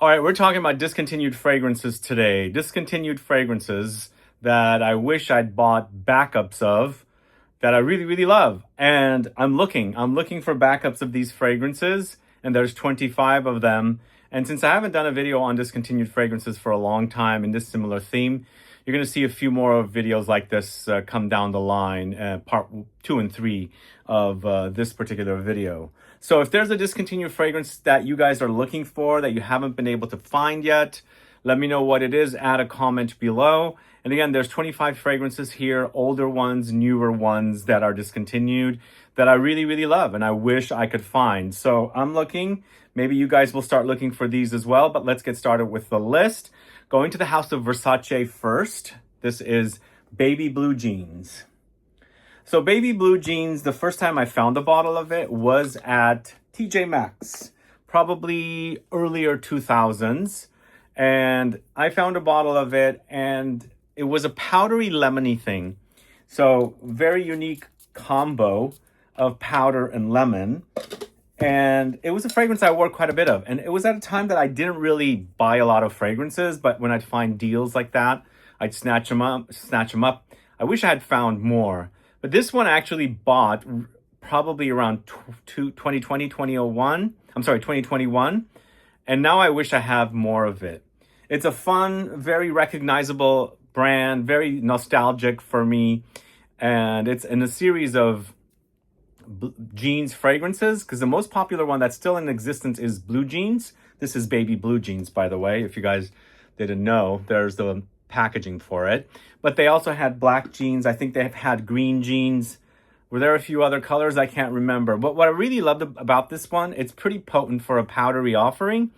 All right, we're talking about discontinued fragrances today. Discontinued fragrances that I wish I'd bought backups of that I really, really love. And I'm looking for backups of these fragrances, and there's 25 of them. And since I haven't done a video on discontinued fragrances for a long time in this similar theme, you're going to see a few more videos like this come down the line, part 2 and 3 of this particular video. So if there's a discontinued fragrance that you guys are looking for that you haven't been able to find yet, let me know what it is. Add a comment below. And again, there's 25 fragrances here, older ones, newer ones that are discontinued that I really, really love and I wish I could find. So I'm looking. Maybe you guys will start looking for these as well, but let's get started with the list. Going to the house of Versace first. This is Baby Blue Jeans. So Baby Blue Jeans, the first time I found a bottle of it was at TJ Maxx, probably earlier 2000s. And I found a bottle of it and it was a powdery lemony thing. So very unique combo of powder and lemon. And it was a fragrance I wore quite a bit of. And it was at a time that I didn't really buy a lot of fragrances, but when I'd find deals like that, I'd snatch them up. I wish I had found more. But this one I actually bought probably around 2021. And now I wish I have more of it. It's a fun, very recognizable brand, very nostalgic for me. And it's in a series of jeans fragrances, because the most popular one that's still in existence is Blue Jeans. This is Baby Blue Jeans, by the way. If you guys didn't know, there's the packaging for it. But they also had black jeans. I think they've had green jeans. Were there a few other colors? I can't remember. But what I really loved about this one, it's pretty potent for a powdery offering.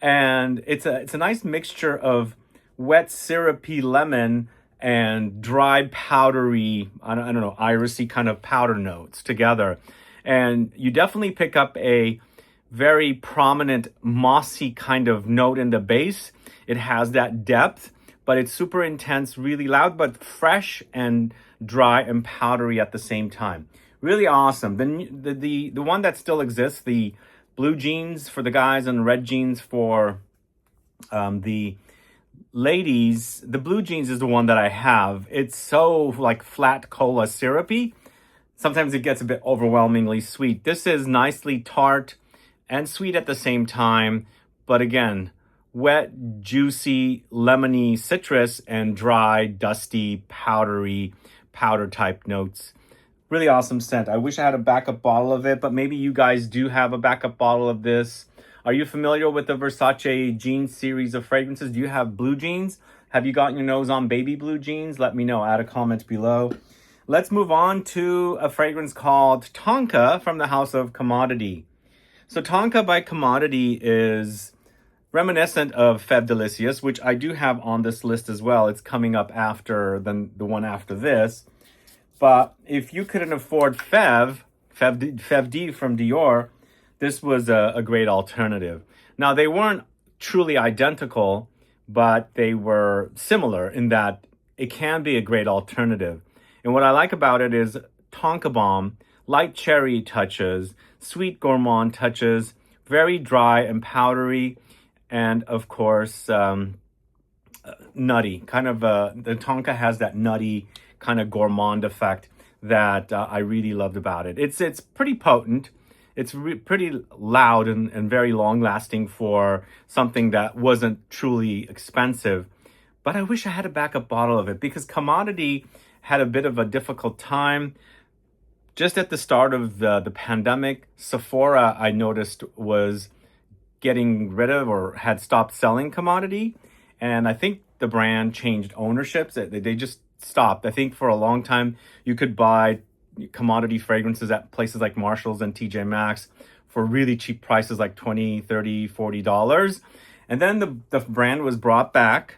And it's a nice mixture of wet syrupy lemon and dry powdery, I don't know, irisy kind of powder notes together. And you definitely pick up a very prominent mossy kind of note in the base. It has that depth, but it's super intense, really loud, but fresh and dry and powdery at the same time. Really awesome. The one that still exists, the blue jeans for the guys and red jeans for the ladies, the blue jeans is the one that I have. It's so like flat cola syrupy. Sometimes it gets a bit overwhelmingly sweet. This is nicely tart and sweet at the same time. But again, wet, juicy, lemony citrus and dry, dusty, powdery, powder type notes. Really awesome scent. I wish I had a backup bottle of it, but maybe you guys do have a backup bottle of this. Are you familiar with the Versace jeans series of fragrances? Do you have blue jeans? Have you gotten your nose on Baby Blue Jeans? Let me know. Add a comment below. Let's move on to a fragrance called Tonka from the house of Commodity. So Tonka by Commodity is reminiscent of Fève Délicieuse, which I do have on this list as well. It's coming up after the one after this. But if you couldn't afford Fève D from Dior, this was a great alternative. Now, they weren't truly identical, but they were similar in that it can be a great alternative. And what I like about it is Tonka Bomb, light cherry touches, sweet gourmand touches, very dry and powdery, and of course, nutty. Kind of the Tonka has that nutty kind of gourmand effect that I really loved about it. It's pretty potent. It's pretty loud and very long-lasting for something that wasn't truly expensive. But I wish I had a backup bottle of it because Commodity had a bit of a difficult time. Just at the start of the pandemic, Sephora, I noticed, was getting rid of or had stopped selling Commodity. And I think the brand changed ownerships. They just stopped. I think for a long time, you could buy Commodity fragrances at places like Marshall's and TJ Maxx for really cheap prices like $20, $30, $40. And then the brand was brought back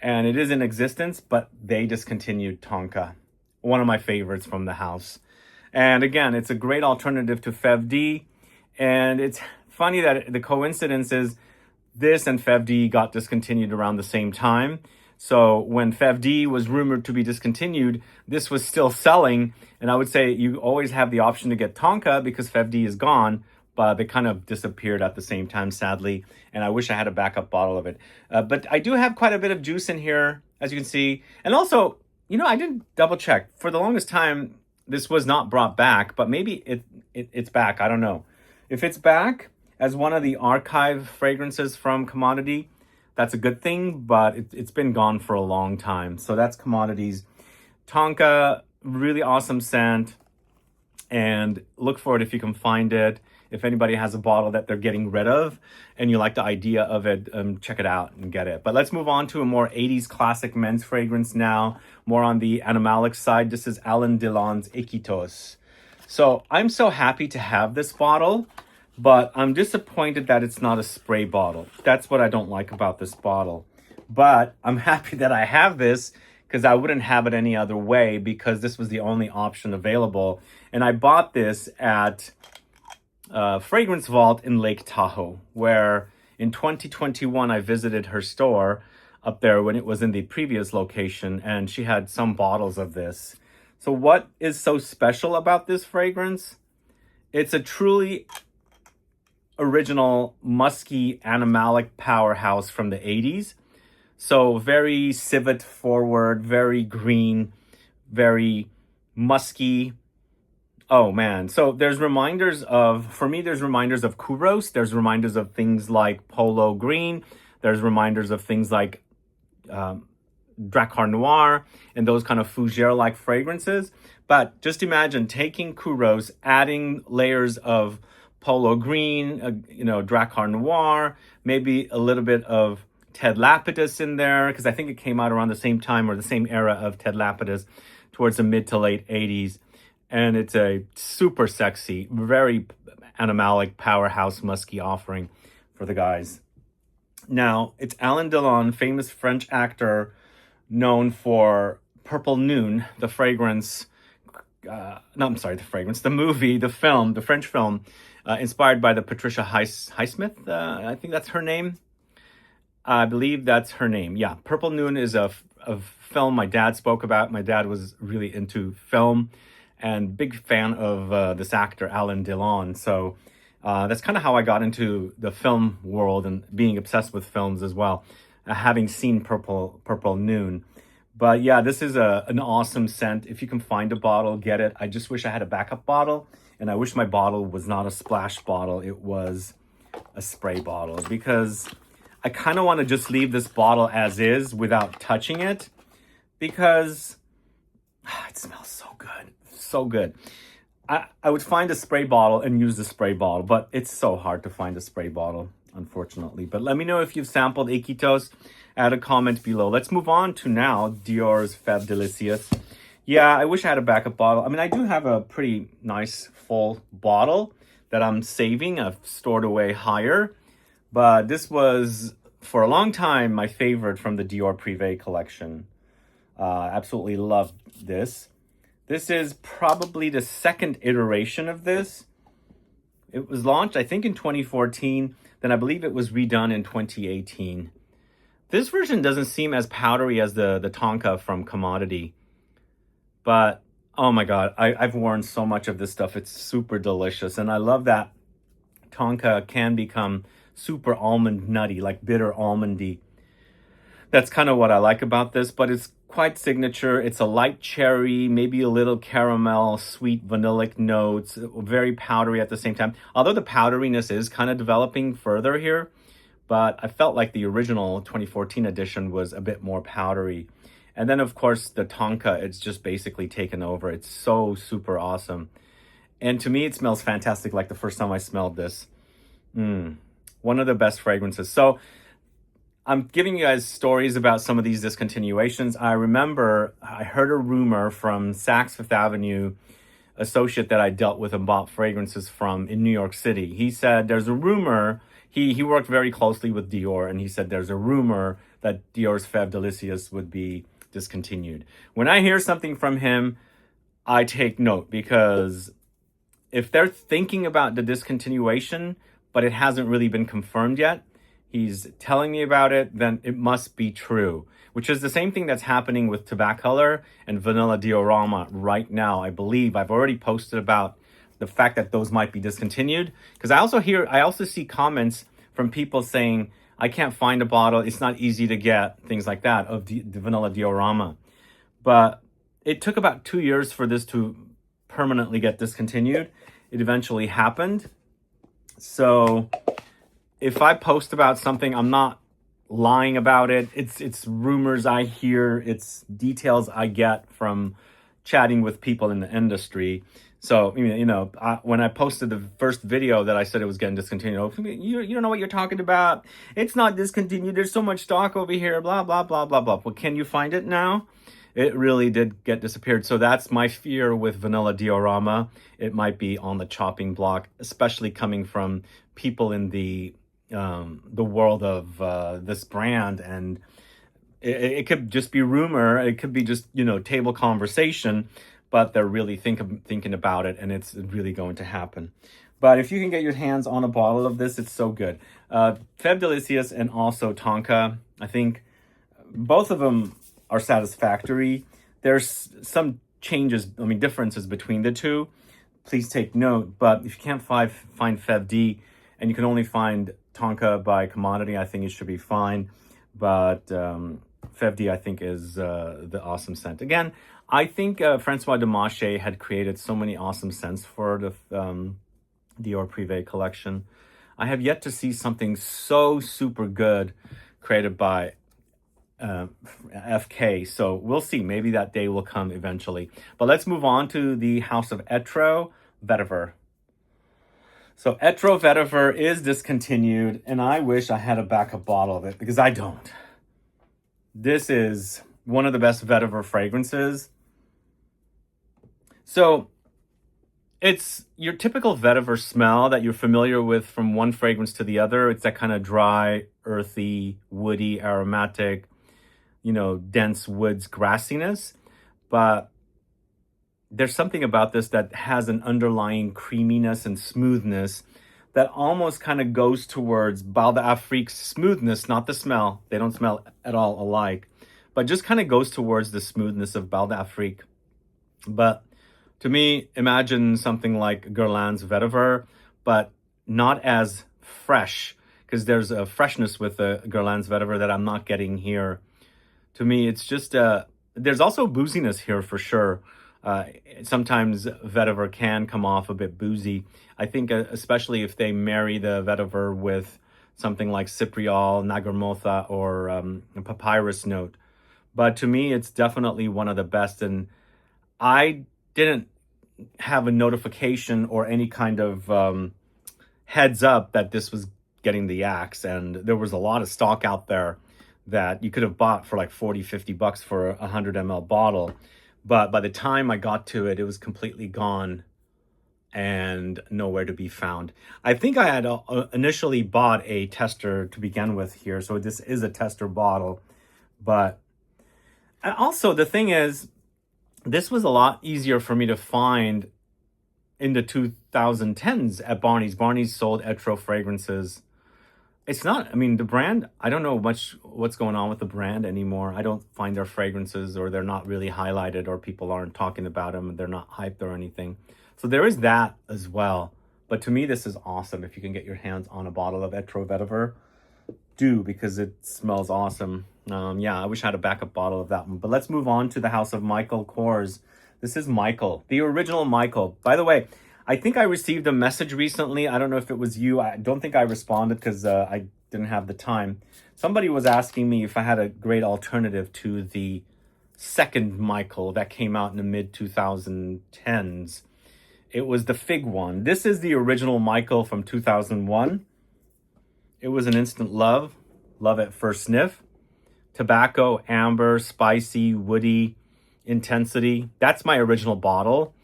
and it is in existence, but they discontinued Tonka, one of my favorites from the house. And again, it's a great alternative to Fève D. And it's funny that the coincidence is this and Fève D got discontinued around the same time. So when Fève D was rumored to be discontinued, this was still selling. And I would say you always have the option to get Tonka because Fève D is gone. but they kind of disappeared at the same time, sadly. And I wish I had a backup bottle of it. But I do have quite a bit of juice in here, as you can see. And also, you know, I didn't double check. For the longest time, this was not brought back, but maybe it's back. I don't know. If it's back as one of the archive fragrances from Commodity, that's a good thing, but it's been gone for a long time. So that's Commodity's Tonka, really awesome scent. And look for it if you can find it. If anybody has a bottle that they're getting rid of and you like the idea of it, check it out and get it. But let's move on to a more 80s classic men's fragrance now, more on the animalic side. This is Alain Delon's Iquitos. So I'm so happy to have this bottle, but I'm disappointed that it's not a spray bottle. That's what I don't like about this bottle. But I'm happy that I have this because I wouldn't have it any other way, because this was the only option available. And I bought this at Fragrance Vault in Lake Tahoe, where in 2021 I visited her store up there when it was in the previous location, and she had some bottles of this. So what is so special about this fragrance? It's a truly original musky animalic powerhouse from the 80s. So very civet forward, very green, very musky. Oh man. So there's reminders of, for me, there's reminders of Kouros. There's reminders of things like Polo Green. There's reminders of things like Drakkar Noir and those kind of fougere-like fragrances. But just imagine taking Kouros, adding layers of Polo Green, Drakkar Noir, maybe a little bit of Ted Lapidus in there, because I think it came out around the same time or the same era of Ted Lapidus, towards the mid to late 80s. And it's a super sexy, very animalic, powerhouse, musky offering for the guys. Now, it's Alain Delon, famous French actor known for Purple Noon, the fragrance, the movie, the film, the French film, inspired by the Patricia Highsmith, I think that's her name. I believe that's her name. Yeah, Purple Noon is a film my dad spoke about. My dad was really into film and big fan of this actor, Alain Delon. So that's kind of how I got into the film world and being obsessed with films as well, having seen Purple Noon. But yeah, this is an awesome scent. If you can find a bottle, get it. I just wish I had a backup bottle, and I wish my bottle was not a splash bottle. It was a spray bottle, because I kind of want to just leave this bottle as is without touching it, because it smells so good. So good. I would find a spray bottle and use the spray bottle, but it's so hard to find a spray bottle, unfortunately. But let me know if you've sampled Iquitos. Add a comment below. Let's move on to now Dior's Fève Délicieuse. Yeah, I wish I had a backup bottle. I mean, I do have a pretty nice full bottle that I'm saving. I've stored away higher. But this was, for a long time, my favorite from the Dior Privé collection. Absolutely loved this. This is probably the second iteration of this. It was launched, I think, in 2014. Then I believe it was redone in 2018. This version doesn't seem as powdery as the Tonka from Commodity. But, oh my God, I've worn so much of this stuff. It's super delicious. And I love that Tonka can become super almond nutty, like bitter almondy. That's kind of what I like about this, but it's quite signature. It's a light cherry, maybe a little caramel, sweet vanillic notes, very powdery at the same time. Although the powderiness is kind of developing further here, but I felt like the original 2014 edition was a bit more powdery. And then, of course, the Tonka, it's just basically taken over. It's so super awesome. And to me, it smells fantastic, like the first time I smelled this. One of the best fragrances. So I'm giving you guys stories about some of these discontinuations. I remember I heard a rumor from Saks Fifth Avenue associate that I dealt with and bought fragrances from in New York City. He said there's a rumor. He worked very closely with Dior, and he said there's a rumor that Dior's Fève Délicieuse would be discontinued. When I hear something from him, I take note, because if they're thinking about the discontinuation, but it hasn't really been confirmed yet, he's telling me about it, then it must be true, which is the same thing that's happening with Tobaccolor and Vanilla Diorama right now. I believe I've already posted about the fact that those might be discontinued. Because I also see comments from people saying, I can't find a bottle, it's not easy to get, things like that, of the vanilla diorama. But it took about 2 years for this to permanently get discontinued. It eventually happened. So if I post about something, I'm not lying about it. It's rumors I hear, it's details I get from chatting with people in the industry. So, when I posted the first video that I said it was getting discontinued, you don't know what you're talking about. It's not discontinued. There's so much stock over here, blah, blah, blah, blah, blah. Well, can you find it now? It really did get disappeared. So that's my fear with vanilla diorama. It might be on the chopping block, especially coming from people in the world of this brand. And it could just be rumor. It could be just, table conversation, but they're really thinking about it, and it's really going to happen. But if you can get your hands on a bottle of this, it's so good. Fève Délicieuse and also Tonka, I think both of them are satisfactory. There's some differences between the two. Please take note. But if you can't find Fève D and you can only find Tonka by commodity, I think it should be fine. But Fève D, I think, is the awesome scent. Again, I think François Demachet had created so many awesome scents for the Dior Privé collection. I have yet to see something so super good created by FK. So we'll see. Maybe that day will come eventually. But let's move on to the house of Etro Vetiver. So Etro Vetiver is discontinued, and I wish I had a backup bottle of it because I don't. This is one of the best vetiver fragrances. So it's your typical vetiver smell that you're familiar with from one fragrance to the other. It's that kind of dry, earthy, woody, aromatic, dense woods grassiness. But there's something about this that has an underlying creaminess and smoothness that almost kind of goes towards Bal d'Afrique's smoothness, not the smell. They don't smell at all alike, but just kind of goes towards the smoothness of Bal d'Afrique. But to me, imagine something like Guerlain's Vetiver, but not as fresh, because there's a freshness with the Guerlain's Vetiver that I'm not getting here. To me, it's just, there's also booziness here for sure. Sometimes vetiver can come off a bit boozy. I think especially if they marry the vetiver with something like Cypriol, Nagarmotha, or a papyrus note. But to me, it's definitely one of the best. And I didn't have a notification or any kind of heads up that this was getting the axe. And there was a lot of stock out there that you could have bought for like 40, 50 bucks for a 100 ml bottle. But by the time I got to it, it was completely gone and nowhere to be found. I think I had initially bought a tester to begin with here. So this is a tester bottle. But also the thing is, this was a lot easier for me to find in the 2010s at Barney's. Barney's sold Etro fragrances. It's not, the brand, I don't know much what's going on with the brand anymore. I don't find their fragrances, or they're not really highlighted, or people aren't talking about them, and they're not hyped or anything. So there is that as well. But to me, this is awesome. If you can get your hands on a bottle of Etro Vetiver, do, because it smells awesome. I wish I had a backup bottle of that one. But let's move on to the house of Michael Kors. This is Michael, the original Michael. By the way, I think I received a message recently. I don't know if it was you. I don't think I responded because I didn't have the time. Somebody was asking me if I had a great alternative to the second Michael that came out in the mid-2010s. It was the Fig one. This is the original Michael from 2001. It was an instant love at first sniff. Tobacco, amber, spicy, woody, intensity. That's my original bottle.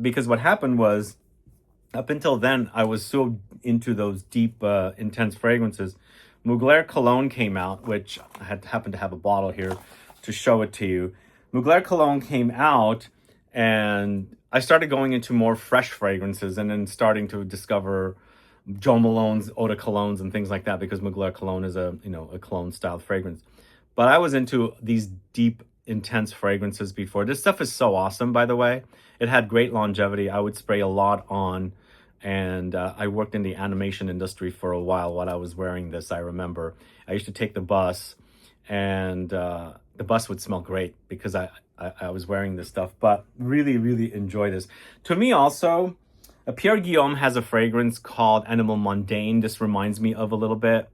Because what happened was, up until then, I was so into those deep, intense fragrances. Mugler Cologne came out, which I happened to have a bottle here to show it to you. Mugler Cologne came out, and I started going into more fresh fragrances, and then starting to discover Jo Malone's eau de colognes and things like that, because Mugler Cologne is a cologne style fragrance. But I was into these deep intense fragrances before. This stuff is so awesome, by the way. It had great longevity. I would spray a lot on, and I worked in the animation industry for a while I was wearing this. I remember I used to take the bus, and the bus would smell great because I was wearing this stuff. But really, really enjoy this. To me also, Pierre Guillaume has a fragrance called Animal Mondaine. This reminds me of a little bit.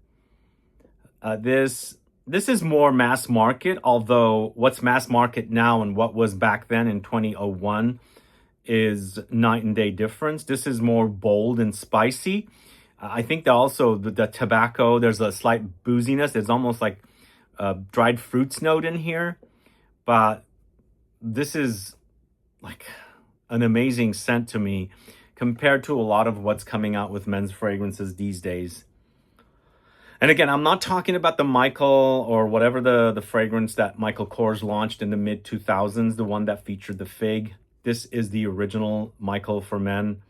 This is more mass market, although what's mass market now and what was back then in 2001 is night and day difference. This is more bold and spicy. I think that also the tobacco, there's a slight booziness. There's almost like dried fruits note in here. But this is like an amazing scent to me compared to a lot of what's coming out with men's fragrances these days. And again, I'm not talking about the Michael or whatever the fragrance that Michael Kors launched in the mid-2000s, the one that featured the fig. This is the original Michael for men,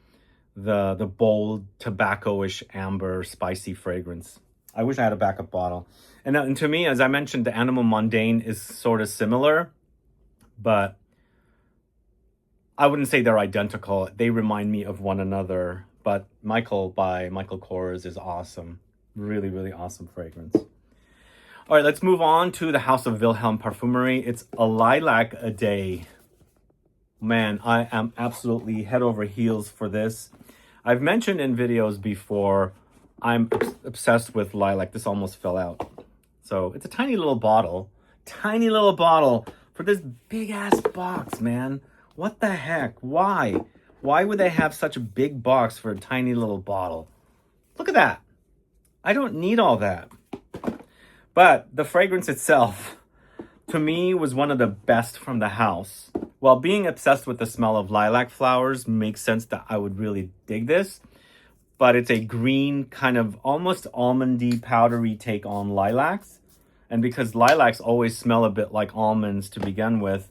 the bold, tobacco-ish, amber, spicy fragrance. I wish I had a backup bottle. And to me, as I mentioned, the Animal Mondaine is sort of similar, but I wouldn't say they're identical. They remind me of one another, but Michael by Michael Kors is awesome. Really, really awesome fragrance. All right, let's move on to the House of Vilhelm Parfumerie. It's a lilac a day. Man, I am absolutely head over heels for this. I've mentioned in videos before, I'm obsessed with lilac. This almost fell out. So it's a tiny little bottle for this big ass box, man. What the heck? Why? Why would they have such a big box for a tiny little bottle? Look at that. I don't need all that. But the fragrance itself, to me, was one of the best from the house. While being obsessed with the smell of lilac flowers makes sense that I would really dig this, but it's a green, kind of almost almondy, powdery take on lilacs. And because lilacs always smell a bit like almonds to begin with,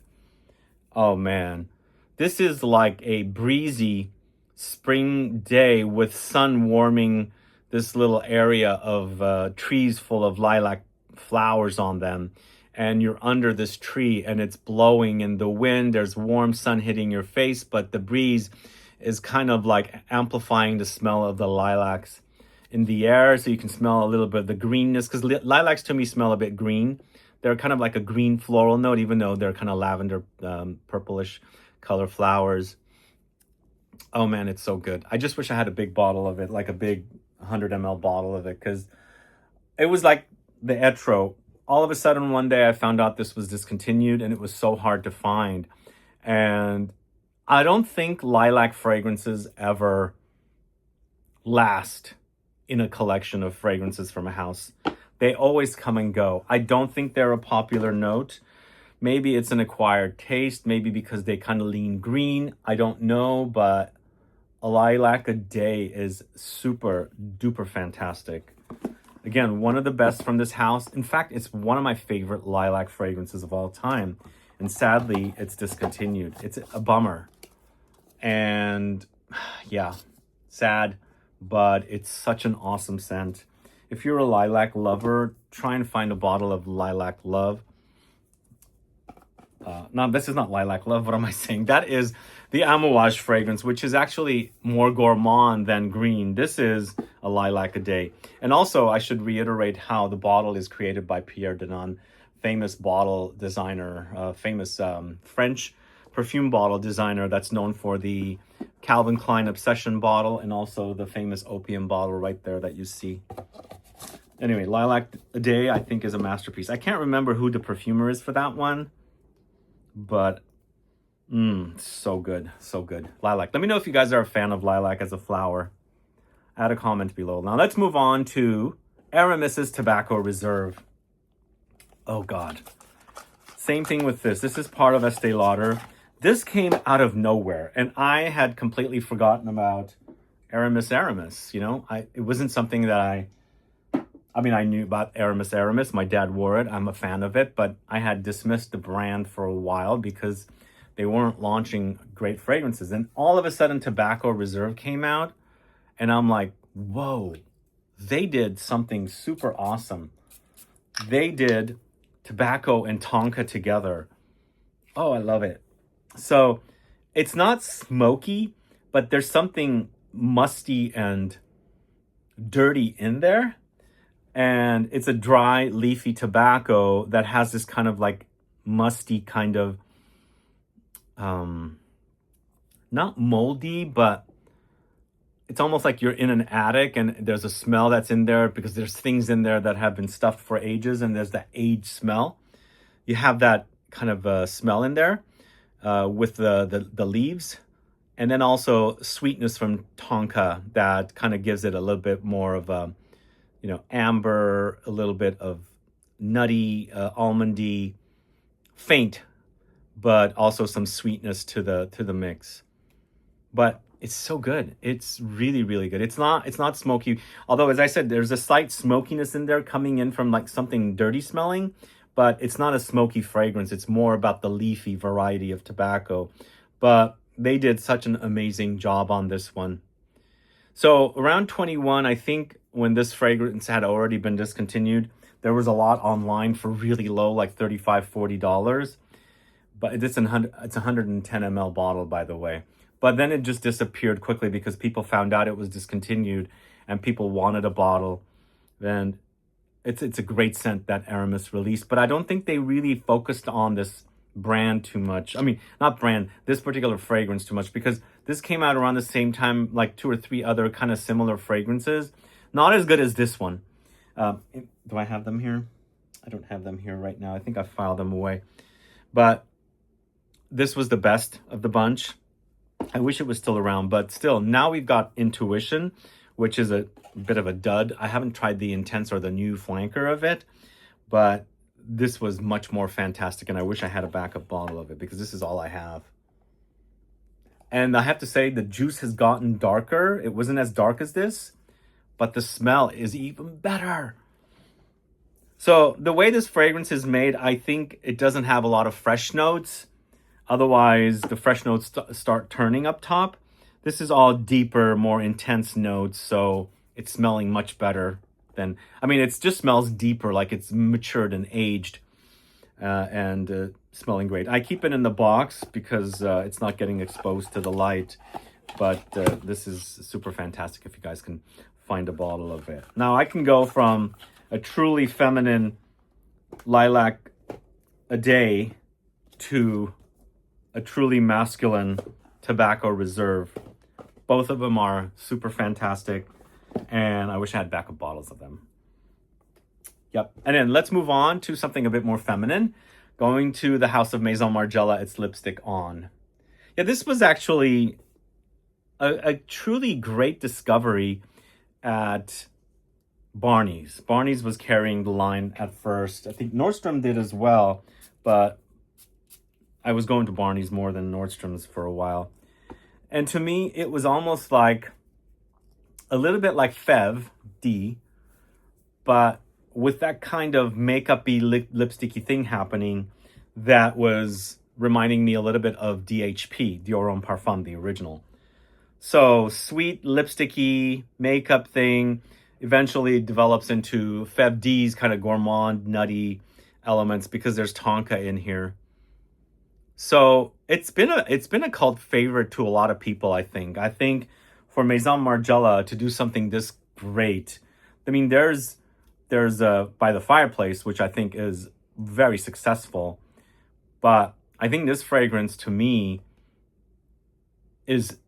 oh man, this is like a breezy spring day with sun warming this little area of trees full of lilac flowers on them. And you're under this tree and it's blowing in the wind. There's warm sun hitting your face, but the breeze is kind of like amplifying the smell of the lilacs in the air. So you can smell a little bit of the greenness, because lilacs to me smell a bit green. They're kind of like a green floral note, even though they're kind of lavender, purplish color flowers. Oh man, it's so good. I just wish I had a big bottle of it, like a big 100 ml bottle of it, because it was like the Etro. All of a sudden one day I found out this was discontinued and it was so hard to find. And I don't think lilac fragrances ever last in a collection of fragrances from a house. They always come and go. I don't think they're a popular note. Maybe it's an acquired taste, maybe because they kind of lean green. I don't know, but a lilac a day is super duper fantastic. Again, one of the best from this house. In fact, it's one of my favorite lilac fragrances of all time. And sadly, it's discontinued. It's a bummer. And yeah, sad, but it's such an awesome scent. If you're a lilac lover, try and find a bottle of Lilac Love. No, this is not Lilac Love. What am I saying? That is the Amouage fragrance, which is actually more gourmand than green. This is a lilac a day. And also, I should reiterate how the bottle is created by Pierre Delon, famous bottle designer, famous French perfume bottle designer that's known for the Calvin Klein Obsession bottle and also the famous Opium bottle right there that you see. Anyway, Lilac a Day, I think, is a masterpiece. I can't remember who the perfumer is for that one, but so good, so good. Lilac. Let me know if you guys are a fan of lilac as a flower. Add a comment below. Now let's move on to Aramis' Tobacco Reserve. Oh God. Same thing with this. This is part of Estee Lauder. This came out of nowhere, and I had completely forgotten about Aramis. You know, it wasn't something that I knew about Aramis. My dad wore it. I'm a fan of it, but I had dismissed the brand for a while because they weren't launching great fragrances. And all of a sudden, Tobacco Reserve came out, and I'm like, whoa, they did something super awesome. They did tobacco and Tonka together. Oh, I love it. So it's not smoky, but there's something musty and dirty in there. And it's a dry, leafy tobacco that has this kind of like musty kind of, not moldy, but it's almost like you're in an attic and there's a smell that's in there because there's things in there that have been stuffed for ages and there's that aged smell. You have that kind of smell in there with the leaves. And then also sweetness from Tonka that kind of gives it a little bit more of a, amber, a little bit of nutty, almondy, faint, but also some sweetness to the mix. But it's so good. It's really, really good. It's not smoky. Although, as I said, there's a slight smokiness in there coming in from like something dirty smelling, but it's not a smoky fragrance. It's more about the leafy variety of tobacco. But they did such an amazing job on this one. So around 21, I think when this fragrance had already been discontinued, there was a lot online for really low, like $35, $40. But it's 110 ml bottle, by the way. But then it just disappeared quickly because people found out it was discontinued and people wanted a bottle. And it's a great scent that Aramis released. But I don't think they really focused on this brand too much. I mean, not brand, this particular fragrance too much, because this came out around the same time, like 2 or 3 other kind of similar fragrances. Not as good as this one. Do I have them here? I don't have them here right now. I think I filed them away. But this was the best of the bunch. I wish it was still around, but still, now we've got Intuition, which is a bit of a dud. I haven't tried the Intense or the new flanker of it, but this was much more fantastic, and I wish I had a backup bottle of it because this is all I have. And I have to say, the juice has gotten darker. It wasn't as dark as this, but the smell is even better. So the way this fragrance is made, I think it doesn't have a lot of fresh notes. Otherwise, the fresh notes start turning up top. This is all deeper, more intense notes, so it's smelling much better than... I mean, it just smells deeper, like it's matured and aged, and smelling great. I keep it in the box because it's not getting exposed to the light, but this is super fantastic if you guys can find a bottle of it. Now, I can go from a truly feminine Lilac a day to a truly masculine Tobacco Reserve. Both of them are super fantastic, and I wish I had backup bottles of them. Yep. And then let's move on to something a bit more feminine. Going to the House of Maison Margiela, it's Lipstick On. Yeah, this was actually a truly great discovery at Barney's. Barney's was carrying the line at first. I think Nordstrom did as well, but I was going to Barney's more than Nordstrom's for a while. And to me, it was almost like a little bit like Fève D, but with that kind of makeup-y, lipsticky thing happening that was reminding me a little bit of DHP, Dior Homme Parfum, the original. So sweet, lipsticky, makeup thing eventually develops into Fève D's kind of gourmand, nutty elements because there's Tonka in here. So it's been a cult favorite to a lot of people, I think. I think for Maison Margiela to do something this great, I mean, there's By the Fireplace, which I think is very successful, but I think this fragrance to me is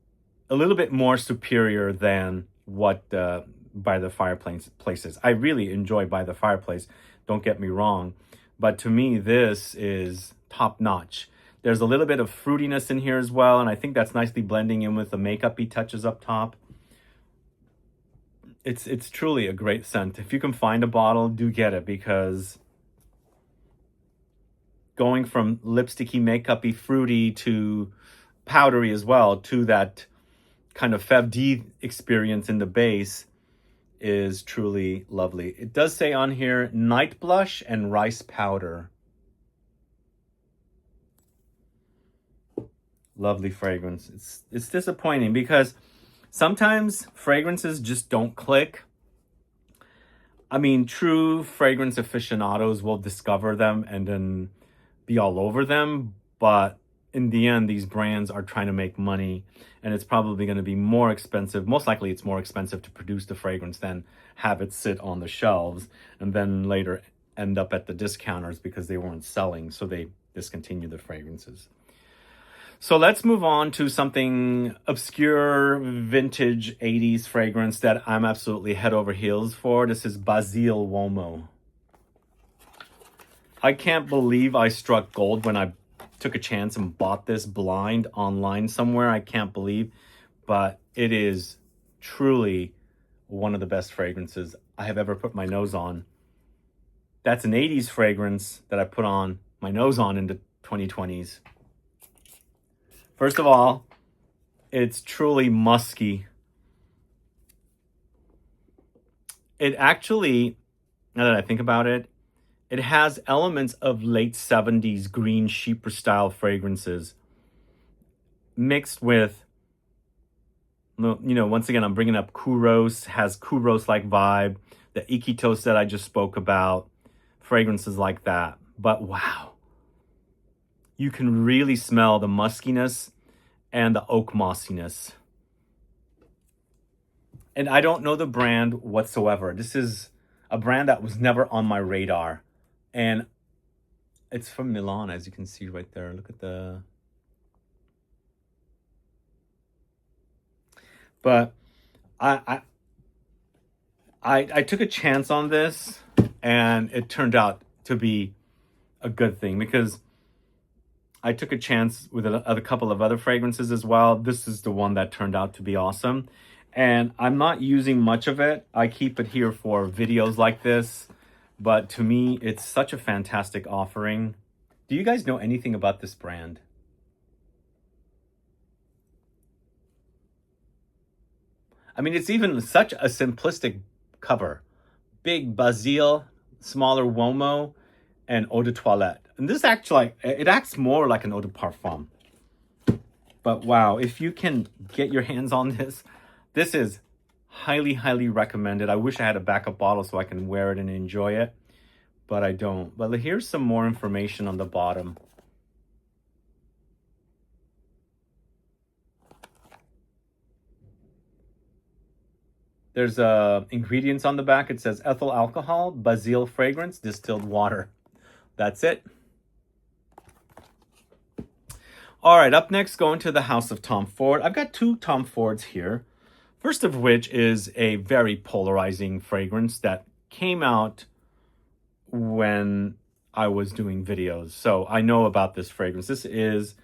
a little bit more superior than what By the Fireplace is. I really enjoy By the Fireplace, don't get me wrong, but to me this is top notch. There's a little bit of fruitiness in here as well, and I think that's nicely blending in with the makeup-y touches up top. It's truly a great scent. If you can find a bottle, do get it, because going from lipsticky, makeup-y, fruity to powdery as well to that kind of Fève D experience in the base is truly lovely. It does say on here, night blush and rice powder. Lovely fragrance. It's disappointing because sometimes fragrances just don't click. I mean, true fragrance aficionados will discover them and then be all over them. but in the end, these brands are trying to make money, and it's probably going to be more expensive. Most likely it's more expensive to produce the fragrance than have it sit on the shelves and then later end up at the discounters because they weren't selling, so they discontinued the fragrances. So let's move on to something obscure, vintage 80s fragrance that I'm absolutely head over heels for. This is Basile Uomo. I can't believe I struck gold when I took a chance and bought this blind online somewhere. I can't believe, but it is truly one of the best fragrances I have ever put my nose on. That's an 80s fragrance that I put on my nose on in the 2020s. First of all, it's truly musky. It actually, now that I think about it, it has elements of late 70s green sheeper style fragrances mixed with, you know, once again, I'm bringing up Kouros, has Kouros-like vibe, the Iquitos that I just spoke about, fragrances like that. But wow, you can really smell the muskiness and the oak mossiness. And I don't know the brand whatsoever. This is a brand that was never on my radar. And it's from Milan, as you can see right there. Look at the... But I took a chance on this, and it turned out to be a good thing because I took a chance with a couple of other fragrances as well. This is the one that turned out to be awesome. And I'm not using much of it. I keep it here for videos like this. But to me, it's such a fantastic offering. Do you guys know anything about this brand? I mean, it's even such a simplistic cover. Big Basile, smaller Uomo, and eau de toilette. And this actually, it acts more like an eau de parfum. But wow, if you can get your hands on this, this is highly, highly recommended. I wish I had a backup bottle so I can wear it and enjoy it, but I don't. But here's some more information on the bottom. There's ingredients on the back. It says ethyl alcohol, basil fragrance, distilled water. That's it. All right, up next, going to the house of Tom Ford. I've got two Tom Fords here. First of which is a very polarizing fragrance that came out when I was doing videos. So I know about this fragrance. This is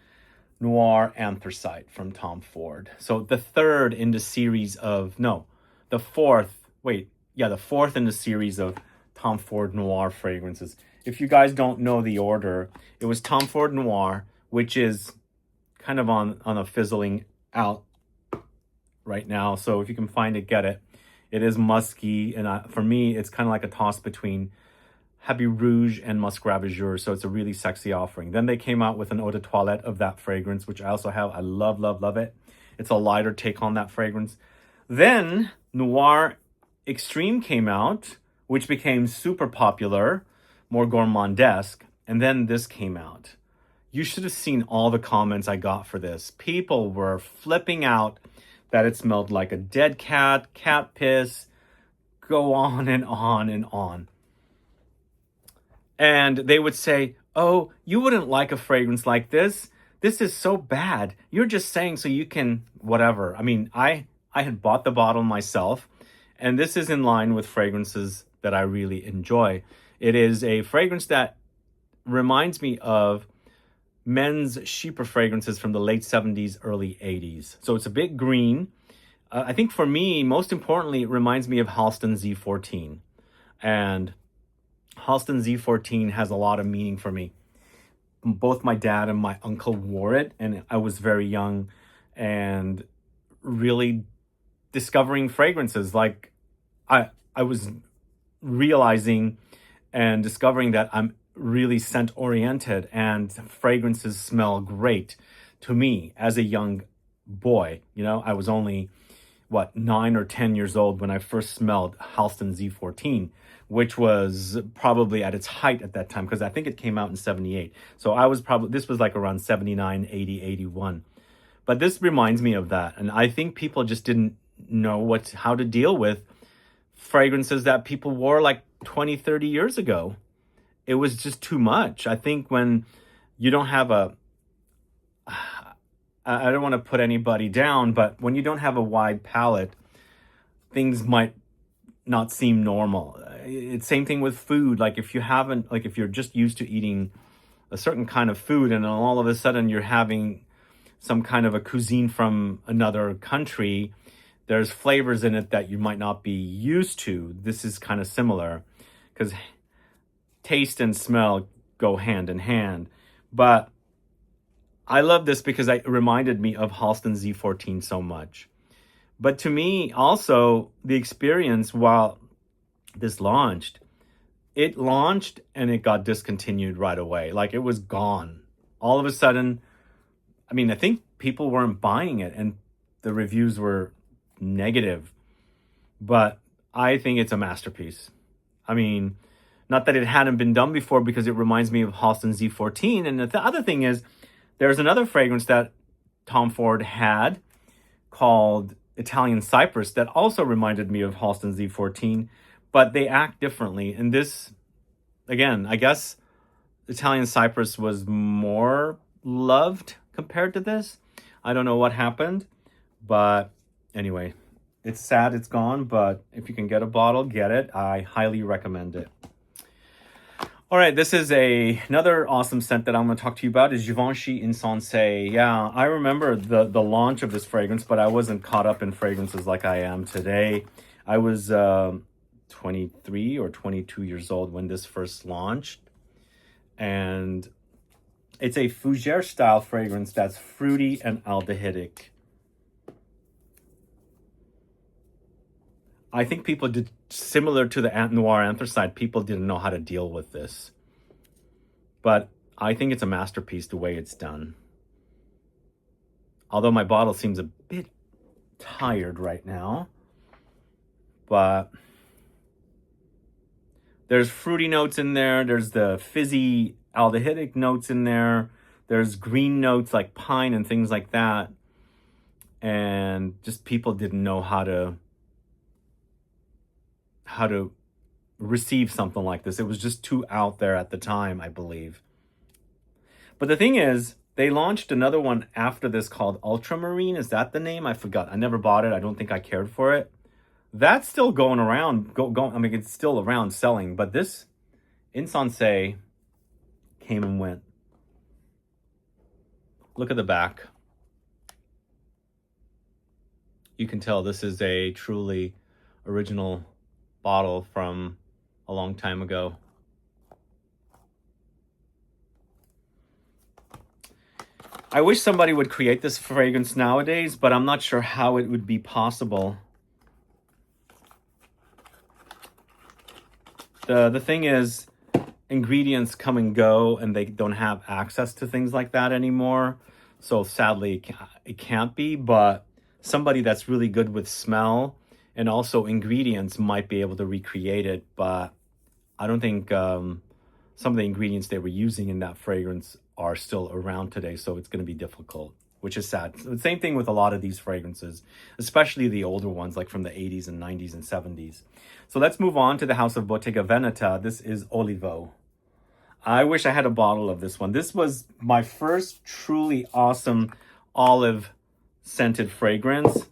Noir Anthracite from Tom Ford. So the third in the series of, the fourth in the series of Tom Ford Noir fragrances. If you guys don't know the order, it was Tom Ford Noir, which is kind of on a fizzling out right now. So if you can find it, get it. It is musky, and for me, it's kind of like a toss between Habit Rouge and Musk Ravageur. So it's a really sexy offering. Then they came out with an eau de toilette of that fragrance, which I also have. I love, love, love it. It's a lighter take on that fragrance. Then Noir Extreme came out, which became super popular, more gourmandesque. And then this came out. You should have seen all the comments I got for this. People were flipping out that it smelled like a dead cat, cat piss, go on and on and on. And they would say, oh, you wouldn't like a fragrance like this. This is so bad. You're just saying so you can whatever. I mean, I had bought the bottle myself, and this is in line with fragrances that I really enjoy. It is a fragrance that reminds me of men's cheaper fragrances from the late 70s, early 80s. So it's a bit green. I think for me, most importantly, it reminds me of Halston Z14. And Halston Z14 has a lot of meaning for me. Both my dad and my uncle wore it, and I was very young and really discovering fragrances. Like I was realizing and discovering that I'm really scent oriented, and fragrances smell great to me as a young boy. You know, I was only 9 or 10 years old when I first smelled Halston Z14, which was probably at its height at that time, because I think it came out in 78. So this was like around 79, 80, 81. But this reminds me of that. And I think people just didn't know how to deal with fragrances that people wore like 20, 30 years ago. It was just too much. I think when you don't have I don't want to put anybody down, but when you don't have a wide palette, things might not seem normal. It's same thing with food. Like if you're just used to eating a certain kind of food, and then all of a sudden you're having some kind of a cuisine from another country, there's flavors in it that you might not be used to. This is kind of similar, because taste and smell go hand in hand. But I love this because it reminded me of Halston Z14 so much. But to me, also, the experience while this launched, it launched and it got discontinued right away. Like, it was gone. All of a sudden, I mean, I think people weren't buying it and the reviews were negative. But I think it's a masterpiece. I mean, not that it hadn't been done before, because it reminds me of Halston Z14. And the other thing is, there's another fragrance that Tom Ford had called Italian Cypress that also reminded me of Halston Z14, but they act differently. And this, again, I guess Italian Cypress was more loved compared to this. I don't know what happened, but anyway, it's sad it's gone, but if you can get a bottle, get it. I highly recommend it. All right, this is another awesome scent that I'm going to talk to you about is Givenchy Insensé. Yeah, I remember the launch of this fragrance, but I wasn't caught up in fragrances like I am today. I was 23 or 22 years old when this first launched. And it's a fougere style fragrance that's fruity and aldehydic. I think people did similar to the Noir Anthracite. People didn't know how to deal with this. But I think it's a masterpiece the way it's done. Although my bottle seems a bit tired right now. But there's fruity notes in there. There's the fizzy aldehydic notes in there. There's green notes like pine and things like that. And just people didn't know how to receive something like this. It was just too out there at the time, I believe. But the thing is, they launched another one after this called Ultramarine. Is that the name? I forgot. I never bought it. I don't think I cared for it. That's still going around. I mean, it's still around selling. But this Insensé came and went. Look at the back. You can tell this is a truly original bottle from a long time ago. I wish somebody would create this fragrance nowadays, but I'm not sure how it would be possible. The thing is, ingredients come and go, and they don't have access to things like that anymore. So sadly, it can't be, but somebody that's really good with smell and also ingredients might be able to recreate it, but I don't think some of the ingredients they were using in that fragrance are still around today, so it's going to be difficult, which is sad. So the same thing with a lot of these fragrances, especially the older ones, like from the 80s and 90s and 70s. So let's move on to the house of Bottega Veneta. This is Olivo. I wish I had a bottle of this one. This was my first truly awesome olive-scented fragrance.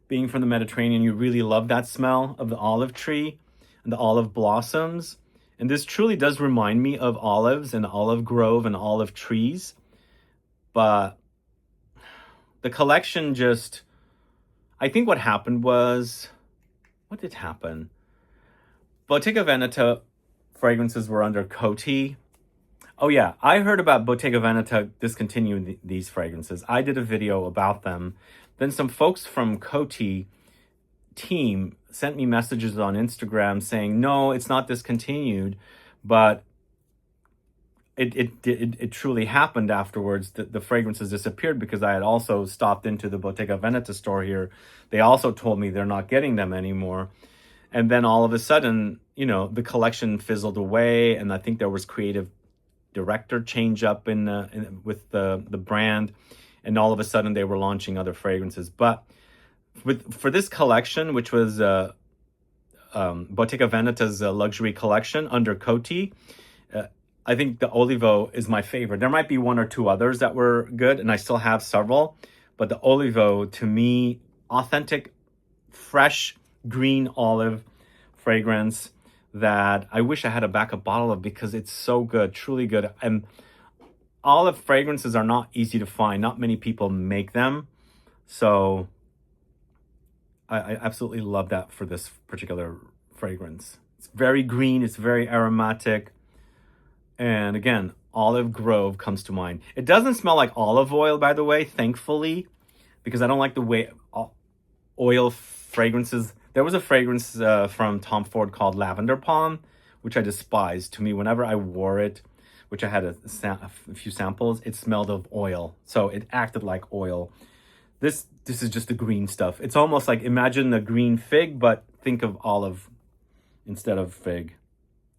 Being from the Mediterranean, you really love that smell of the olive tree and the olive blossoms. And this truly does remind me of olives and olive grove and olive trees. But the collection just, I think what happened was, what did happen? Bottega Veneta fragrances were under Coty. Oh yeah, I heard about Bottega Veneta discontinuing these fragrances. I did a video about them. Then some folks from Coty team sent me messages on Instagram saying, no, it's not discontinued, but it truly happened afterwards. The fragrances disappeared because I had also stopped into the Bottega Veneta store here. They also told me they're not getting them anymore. And then all of a sudden, you know, the collection fizzled away, and I think there was creative director change up with the brand, and all of a sudden they were launching other fragrances. But for this collection, which was Bottega Veneta's luxury collection under Coty, I think the Olivo is my favorite. There might be one or two others that were good, and I still have several, but the Olivo, to me, authentic, fresh, green olive fragrance that I wish I had a backup bottle of, because it's so good, truly good. And olive fragrances are not easy to find. Not many people make them. So I absolutely love that for this particular fragrance. It's very green, it's very aromatic. And again, Olive Grove comes to mind. It doesn't smell like olive oil, by the way, thankfully, because I don't like the way oil fragrances. There was a fragrance from Tom Ford called Lavender Palm, which I despised. To me, whenever I wore it, which I had a few samples, it smelled of oil. So it acted like oil. This is just the green stuff. It's almost like, imagine the green fig, but think of olive instead of fig.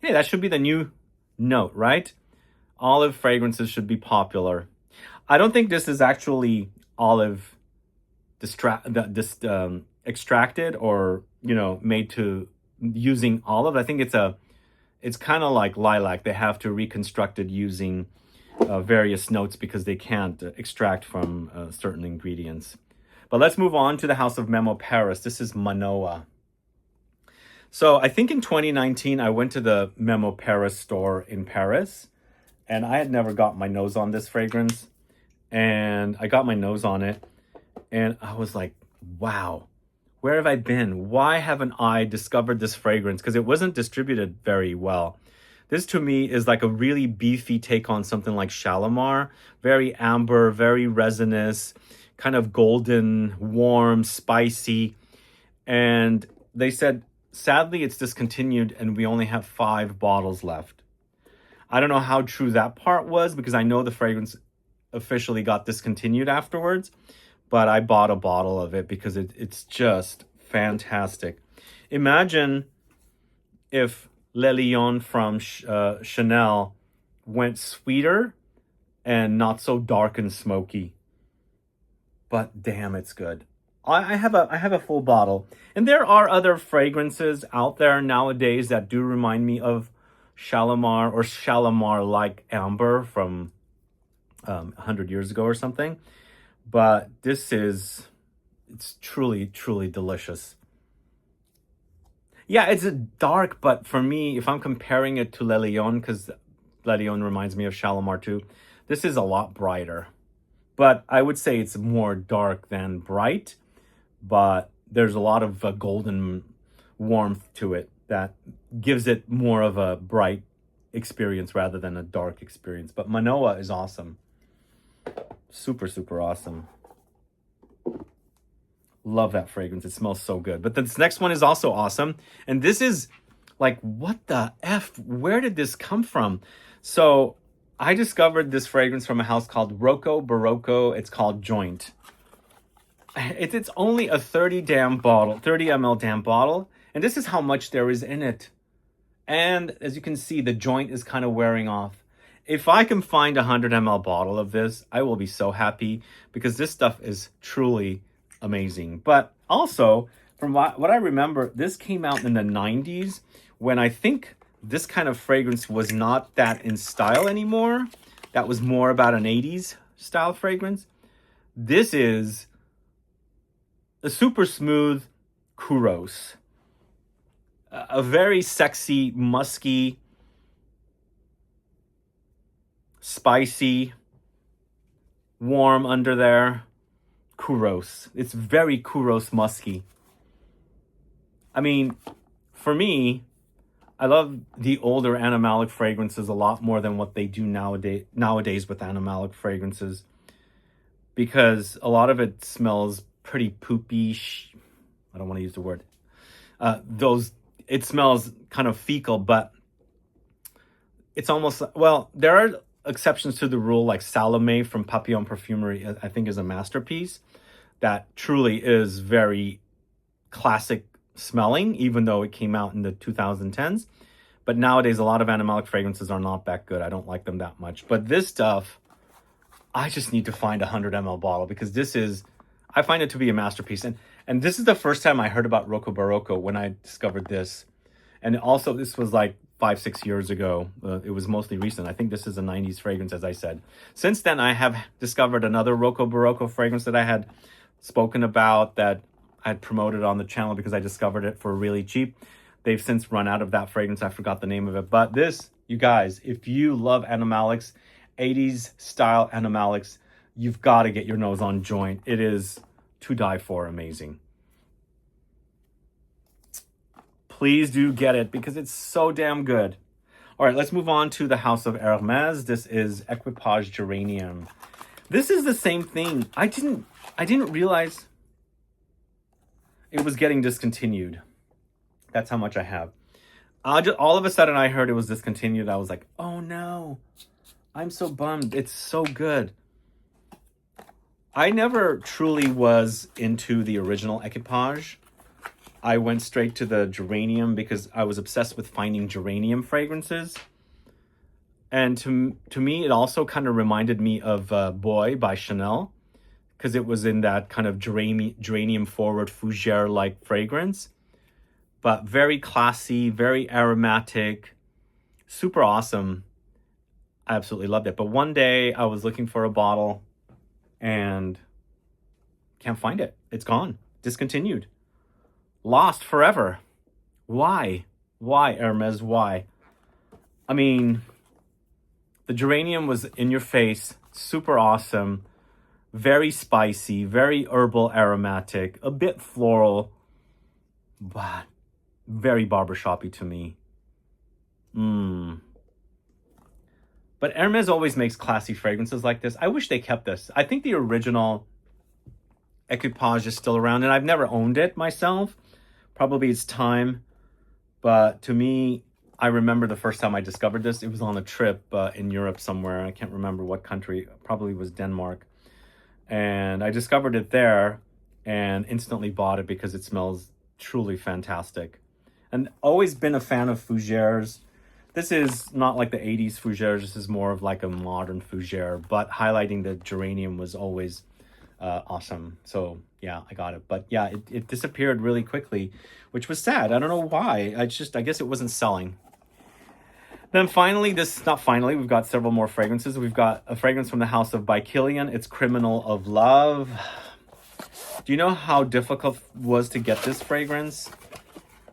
Hey, that should be the new note, right? Olive fragrances should be popular. I don't think this is actually olive extracted or, you know, made to using olive. I think it's kind of like lilac. They have to reconstruct it using various notes because they can't extract from certain ingredients. But let's move on to the House of Memo Paris. This is Manoa. So I think in 2019, I went to the Memo Paris store in Paris, and I had never got my nose on this fragrance. And I got my nose on it, and I was like, wow, where have I been? Why haven't I discovered this fragrance? Because it wasn't distributed very well. This to me is like a really beefy take on something like Shalimar. Very amber, very resinous, kind of golden, warm, spicy. And they said, sadly, it's discontinued and we only have 5 bottles left. I don't know how true that part was, because I know the fragrance officially got discontinued afterwards, but I bought a bottle of it because it's just fantastic. Imagine if Le Lion from Chanel went sweeter and not so dark and smoky. But damn, it's good. I have a full bottle. And there are other fragrances out there nowadays that do remind me of Shalimar or Shalimar-like amber from 100 years ago or something. But it's truly, truly delicious. Yeah, it's a dark, but for me, if I'm comparing it to Le Lion, because Le Lion reminds me of Shalimar too, this is a lot brighter. But I would say it's more dark than bright, but there's a lot of golden warmth to it that gives it more of a bright experience rather than a dark experience. But Manoa is awesome. Super, super awesome. Love that fragrance. It smells so good. But this next one is also awesome. And this is like, what the F? Where did this come from? So I discovered this fragrance from a house called Roccobarocco. It's called Joint. It's only a 30 ml damn bottle. And this is how much there is in it. And as you can see, the joint is kind of wearing off. If I can find a 100 ml bottle of this, I will be so happy, because this stuff is truly amazing. But also, from what I remember, this came out in the 90s, when I think this kind of fragrance was not that in style anymore. That was more about an 80s style fragrance. This is a super smooth Kouros. A very sexy, musky, spicy, warm under there Kouros. It's very Kouros musky. I mean, for me, I love the older animalic fragrances a lot more than what they do nowadays with animalic fragrances, because a lot of it smells pretty poopy. I don't want to use the word. It smells kind of fecal, but it's almost, well, there are exceptions to the rule, like Salome from Papillon Parfumerie, I think is a masterpiece that truly is very classic smelling, even though it came out in the 2010s. But nowadays, a lot of animalic fragrances are not that good. I don't like them that much. But this stuff, I just need to find a 100 ml bottle because this is, I find it to be a masterpiece. And this is the first time I heard about Roccobarocco when I discovered this. And also, this was like 5-6 years ago. It was mostly recent. I think this is a 90s fragrance, as I said. Since then, I have discovered another Roccobarocco fragrance that I had spoken about, that I had promoted on the channel because I discovered it for really cheap. They've since run out of that fragrance. I forgot the name of it. But this, you guys, if you love animalics, 80s style animalics, you've got to get your nose on Joint. It is to die for amazing. Please do get it because it's so damn good. All right, let's move on to the house of Hermès. This is Equipage Geranium. This is the same thing. I didn't realize it was getting discontinued. That's how much I have. All of a sudden, I heard it was discontinued. I was like, oh no, I'm so bummed. It's so good. I never truly was into the original Equipage. I went straight to the geranium because I was obsessed with finding geranium fragrances. And to me, it also kind of reminded me of Boy by Chanel, because it was in that kind of geranium forward fougere-like fragrance. But very classy, very aromatic, super awesome. I absolutely loved it. But one day I was looking for a bottle and can't find it. It's gone. Discontinued. Lost forever. Why? Why, Hermès? Why? I mean, the geranium was in your face, super awesome, very spicy, very herbal aromatic, a bit floral, but very barbershoppy to me. But Hermès always makes classy fragrances like this. I wish they kept this. I think the original Equipage is still around, and I've never owned it myself. Probably it's time. But to me, I remember the first time I discovered this. It was on a trip in Europe somewhere. I can't remember what country. Probably was Denmark. And I discovered it there and instantly bought it because it smells truly fantastic. And always been a fan of fougères. This is not like the 80s fougères. This is more of like a modern fougère. But highlighting the geranium was always awesome. So yeah, I got it. But yeah, it disappeared really quickly, which was sad. I don't know why. I guess it wasn't selling. Then finally, we've got several more fragrances. We've got a fragrance from the house of By Kilian. It's Criminal of Love. Do you know how difficult it was to get this fragrance?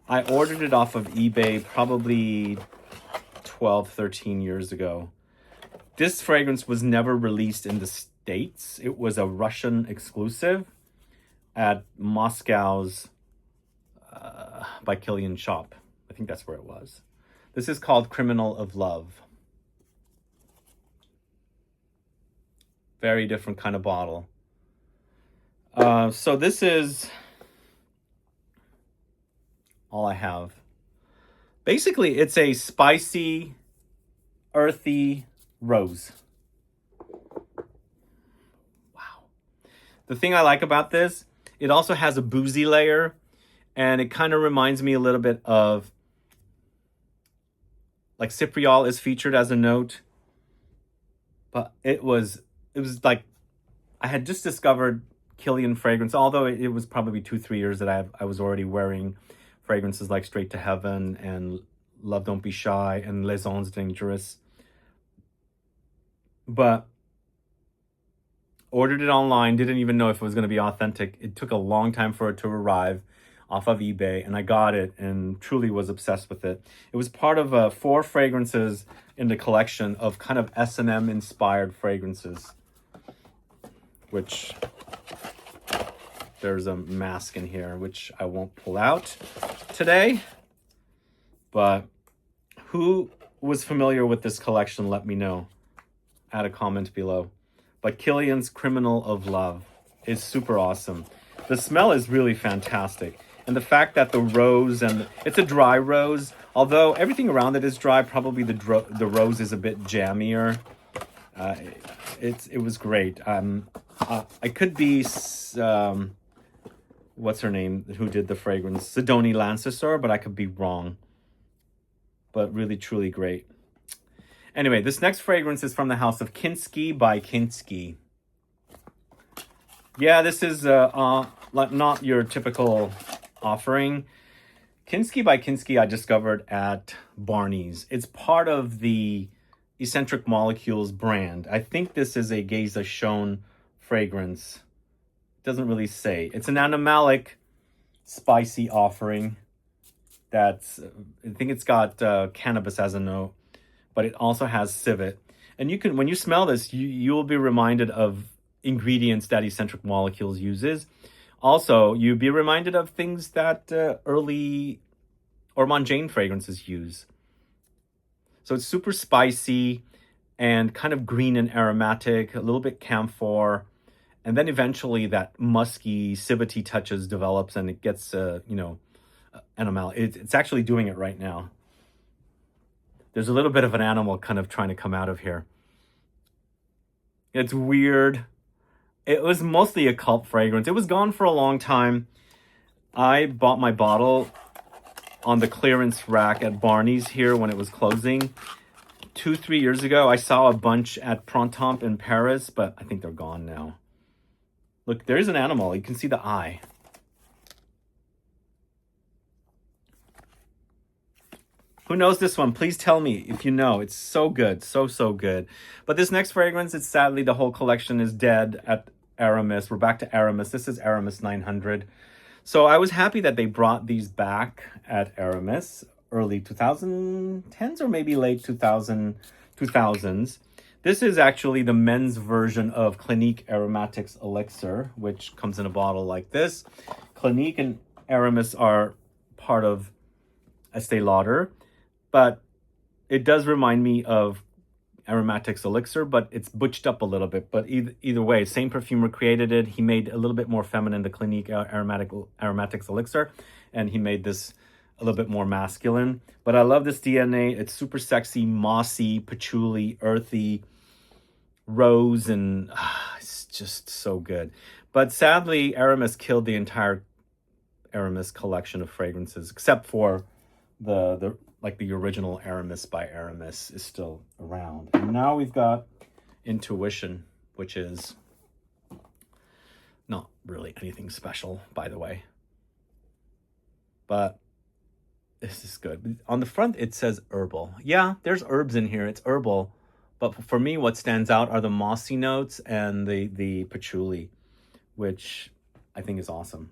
I ordered it off of eBay probably 12, 13 years ago. This fragrance was never released in the States. It was a Russian exclusive at Moscow's By Kilian shop. I think that's where it was. This is called Criminal of Love. Very different kind of bottle. So this is all I have. Basically, it's a spicy, earthy rose. Wow. The thing I like about this, it also has a boozy layer, and it kind of reminds me a little bit of like Cypriol is featured as a note. But it was like I had just discovered Kilian fragrance, although it was probably 2-3 years that I was already wearing fragrances like Straight to Heaven and Love Don't Be Shy and Les Ons Dangerous. But ordered it online, didn't even know if it was going to be authentic. It took a long time for it to arrive off of eBay, and I got it and truly was obsessed with it. It was part of 4 fragrances in the collection of kind of S&M inspired fragrances, which there's a mask in here, which I won't pull out today. But who was familiar with this collection, let me know. Add a comment below. But Kilian's Criminal of Love is super awesome. The smell is really fantastic. And the fact that the rose, and it's a dry rose, although everything around it is dry, probably the rose is a bit jammier. It was great. I could be what's her name, who did the fragrance, Sidonie Lancesor, but I could be wrong. But really, truly great. Anyway, this next fragrance is from the house of Kinski by Kinski. Yeah, this is not your typical offering. Kinski by Kinski I discovered at Barney's. It's part of the Eccentric Molecules brand. I think this is a Geza Schoen fragrance. It doesn't really say. It's an animalic, spicy offering. That's, I think it's got cannabis as a note, but it also has civet. And you can, when you smell this, you'll be reminded of ingredients that Eccentric Molecules uses. Also, you'll be reminded of things that early Ormond Jane fragrances use. So it's super spicy and kind of green and aromatic, a little bit camphor. And then eventually that musky, civety touches develops and it gets, animal. It's actually doing it right now. There's a little bit of an animal kind of trying to come out of here. It's weird. It was mostly a cult fragrance. It was gone for a long time. I bought my bottle on the clearance rack at Barney's here when it was closing. 2-3 years ago, I saw a bunch at Printemps in Paris, but I think they're gone now. Look, there's an animal. You can see the eye. Who knows this one? Please tell me if you know. It's so good. So, so good. But this next fragrance, it's sadly the whole collection is dead at Aramis. We're back to Aramis. This is Aramis 900. So I was happy that they brought these back at Aramis, early 2010s or maybe late 2000s. This is actually the men's version of Clinique Aromatics Elixir, which comes in a bottle like this. Clinique and Aramis are part of Estée Lauder, but it does remind me of Aromatics Elixir, but it's butched up a little bit. But either way, same perfumer created it. He made a little bit more feminine, the Clinique Aromatics Elixir, and he made this a little bit more masculine. But I love this DNA. It's super sexy, mossy, patchouli, earthy, rose, and it's just so good. But sadly, Aramis killed the entire Aramis collection of fragrances, except for the original Aramis by Aramis is still around. And now we've got Intuition, which is not really anything special, by the way. But this is good. On the front, it says herbal. Yeah, there's herbs in here. It's herbal. But for me, what stands out are the mossy notes and the patchouli, which I think is awesome.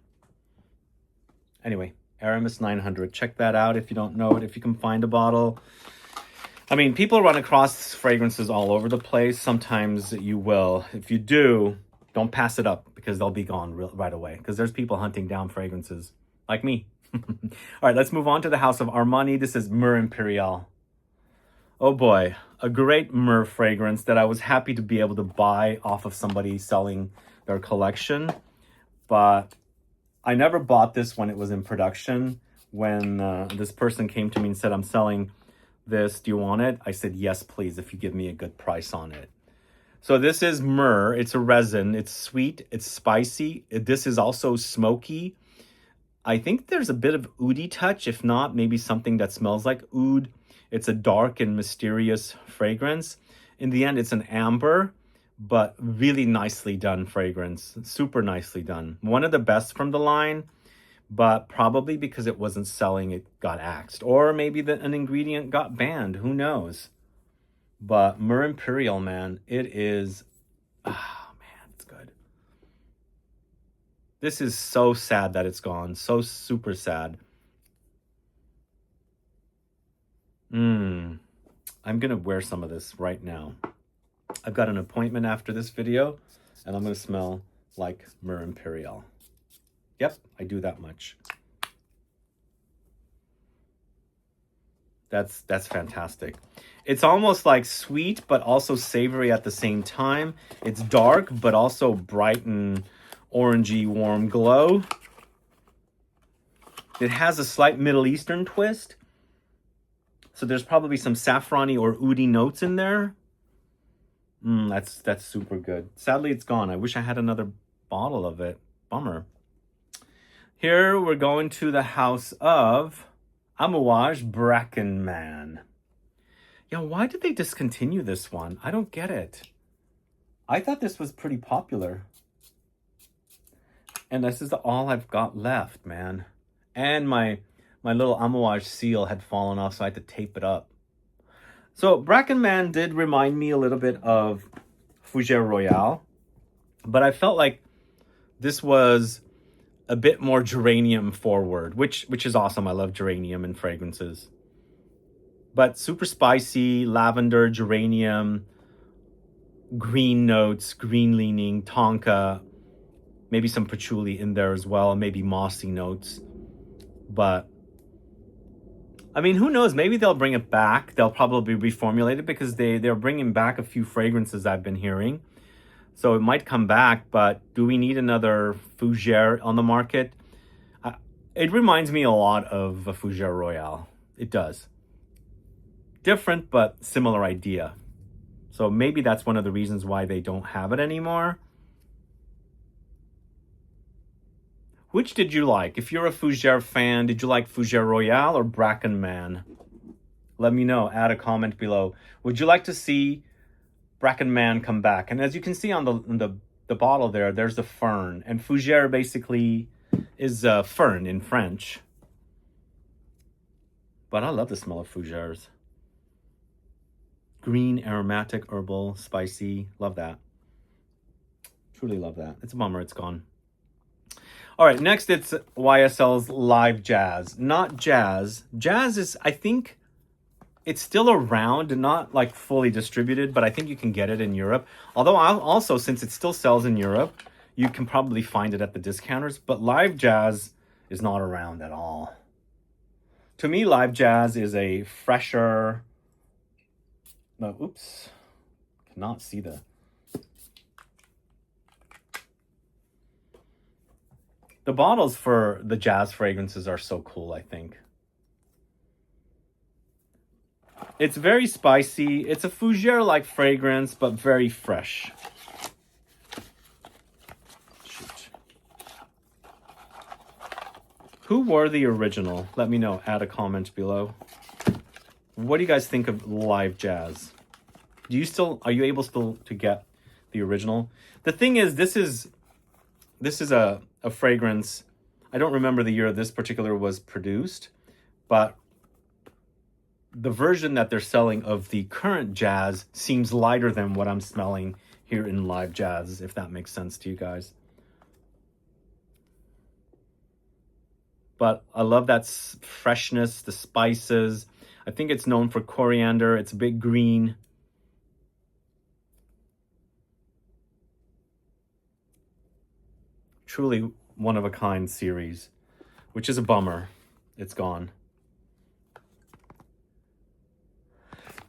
Anyway, Aramis 900. Check that out if you don't know it, if you can find a bottle. I mean, people run across fragrances all over the place. Sometimes you will. If you do, don't pass it up because they'll be gone right away. Because there's people hunting down fragrances like me. All right, let's move on to the house of Armani. This is Myrrh Imperial. Oh boy, a great myrrh fragrance that I was happy to be able to buy off of somebody selling their collection. But I never bought this when it was in production. When this person came to me and said, I'm selling this, do you want it? I said, yes, please, if you give me a good price on it. So this is myrrh. It's a resin. It's sweet. It's spicy. This is also smoky. I think there's a bit of oudy touch. If not, maybe something that smells like oud. It's a dark and mysterious fragrance. In the end, it's an amber, but really nicely done fragrance. Super nicely done. One of the best from the line, but probably because it wasn't selling, it got axed. Or maybe an ingredient got banned. Who knows? But Myrrh Imperial, man, it is... man, it's good. This is so sad that it's gone. So super sad. I'm going to wear some of this right now. I've got an appointment after this video, and I'm going to smell like Myrrh Imperial. Yep, I do that much. That's fantastic. It's almost like sweet, but also savory at the same time. It's dark, but also bright and orangey, warm glow. It has a slight Middle Eastern twist. So there's probably some saffrony or oudy notes in there. That's super good. Sadly, it's gone. I wish I had another bottle of it. Bummer. Here we're going to the house of Amouage Bracken Man. Yeah, why did they discontinue this one? I don't get it. I thought this was pretty popular. And this is all I've got left, man. And my little Amouage seal had fallen off, so I had to tape it up. So Bracken Man did remind me a little bit of Fougère Royale, but I felt like this was a bit more geranium forward, which is awesome. I love geranium in fragrances. But super spicy, lavender, geranium, green notes, green leaning, tonka, maybe some patchouli in there as well, maybe mossy notes. But I mean, who knows? Maybe they'll bring it back. They'll probably reformulate it because they're bringing back a few fragrances I've been hearing. So it might come back, but do we need another Fougère on the market? It reminds me a lot of a Fougère Royale. It does. Different, but similar idea. So maybe that's one of the reasons why they don't have it anymore. Which did you like? If you're a Fougère fan, did you like Fougère Royale or Bracken Man? Let me know. Add a comment below. Would you like to see Bracken Man come back? And as you can see on the bottle there, there's the fern. And Fougère basically is fern in French. But I love the smell of Fougères. Green, aromatic, herbal, spicy. Love that. Truly love that. It's a bummer it's gone. All right, next it's YSL's Live Jazz. Not Jazz. Jazz is, I think, it's still around, not like fully distributed, but I think you can get it in Europe. Although also, since it still sells in Europe, you can probably find it at the discounters. But Live Jazz is not around at all. To me, Live Jazz is a fresher... No, oops. Cannot see the... The bottles for the jazz fragrances are so cool, I think. It's very spicy. It's a Fougère-like fragrance, but very fresh. Shoot. Who wore the original? Let me know. Add a comment below. What do you guys think of Live Jazz? Are you able still to get the original? The thing is, this is a fragrance. I don't remember the year this particular was produced, but the version that they're selling of the current Jazz seems lighter than what I'm smelling here in Live Jazz, if that makes sense to you guys. But I love that freshness, the spices. I think it's known for coriander. It's a big green. Truly one-of-a-kind series, which is a bummer. It's gone.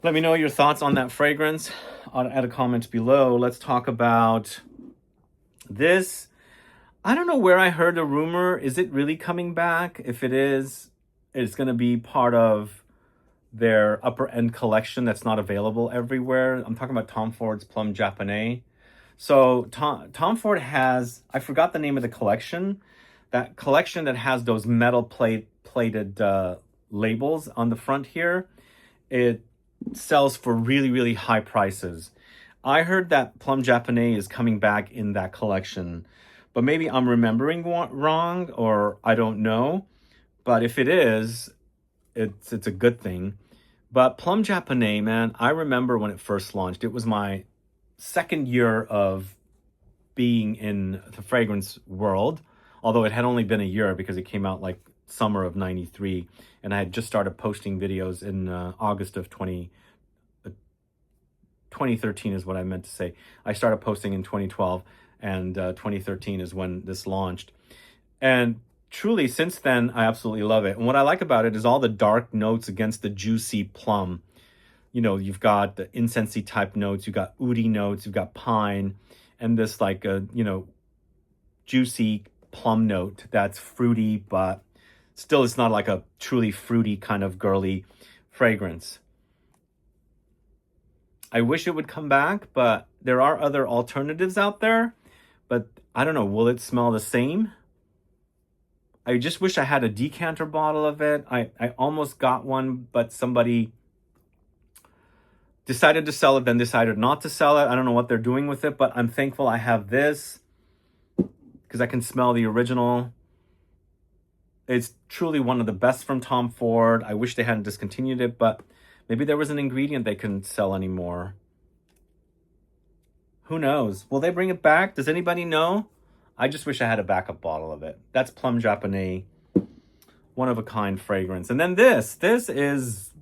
Let me know your thoughts on that fragrance. Add a comment below. Let's talk about this. I don't know where I heard a rumor. Is it really coming back? If it is, it's going to be part of their upper-end collection that's not available everywhere. I'm talking about Tom Ford's Plum Japonais. So Tom Ford has, I forgot the name of the collection, that collection that has those metal plated labels on the front here. It sells for really, really high prices. I heard that Plum Japonais is coming back in that collection, but maybe I'm remembering wrong, or I don't know. But if it is, it's a good thing. But Plum Japonais, man, I remember when it first launched. It was my second year of being in the fragrance world, although it had only been a year because it came out like summer of '93, and I had just started posting videos in August of 2013 is what I meant to say. I started posting in 2012, and 2013 is when this launched. And truly, since then, I absolutely love it. And what I like about it is all the dark notes against the juicy plum. You know, you've got the incensey type notes, you've got oudi notes, you've got pine, and this like a, juicy plum note that's fruity, but still it's not like a truly fruity kind of girly fragrance. I wish it would come back, but there are other alternatives out there. But I don't know, will it smell the same? I just wish I had a decanter bottle of it. I almost got one, but somebody decided to sell it, then decided not to sell it. I don't know what they're doing with it, but I'm thankful I have this because I can smell the original. It's truly one of the best from Tom Ford. I wish they hadn't discontinued it, but maybe there was an ingredient they couldn't sell anymore. Who knows? Will they bring it back? Does anybody know? I just wish I had a backup bottle of it. That's Plum Japonais, one-of-a-kind fragrance. And then this is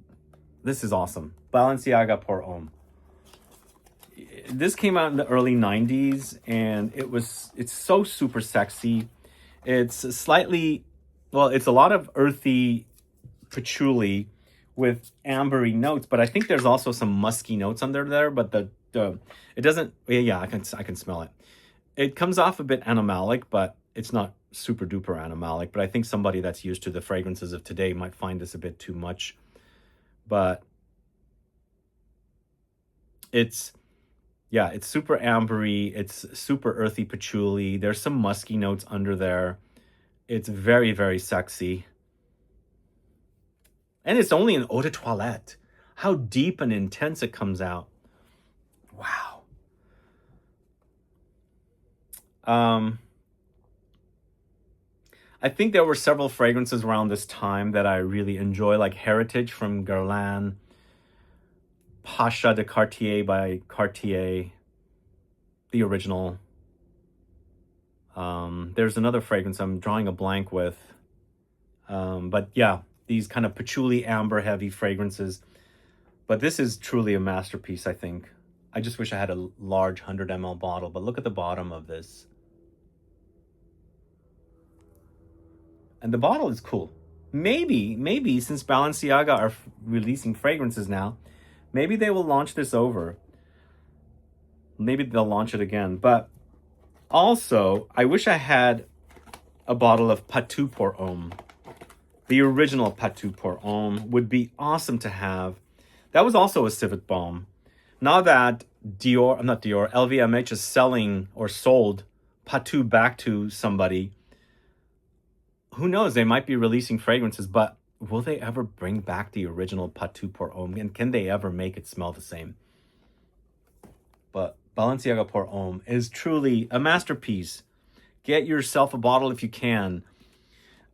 awesome. Balenciaga Pour Homme. This came out in the early 90s, and it's so super sexy. It's slightly, well, it's a lot of earthy patchouli with ambery notes, but I think there's also some musky notes under there, but it doesn't, yeah, I can smell it. It comes off a bit animalic, but it's not super duper animalic, but I think somebody that's used to the fragrances of today might find this a bit too much. But it's super ambery, it's super earthy patchouli. There's some musky notes under there. It's very, very sexy. And it's only an eau de toilette. How deep and intense it comes out. Wow. I think there were several fragrances around this time that I really enjoy, like Heritage from Guerlain, Pasha de Cartier by Cartier, the original. There's another fragrance I'm drawing a blank with. But yeah, these kind of patchouli amber heavy fragrances. But this is truly a masterpiece, I think. I just wish I had a large 100 ml bottle, but look at the bottom of this. And the bottle is cool. Maybe since Balenciaga are releasing fragrances now, maybe they will launch this over. Maybe they'll launch it again. But also, I wish I had a bottle of Patou Pour Homme. The original Patou Pour Homme would be awesome to have. That was also a civet balm. Now that LVMH is selling or sold Patou back to somebody, who knows, they might be releasing fragrances, but will they ever bring back the original Patou Pour Homme? And can they ever make it smell the same? But Balenciaga Pour Homme is truly a masterpiece. Get yourself a bottle if you can.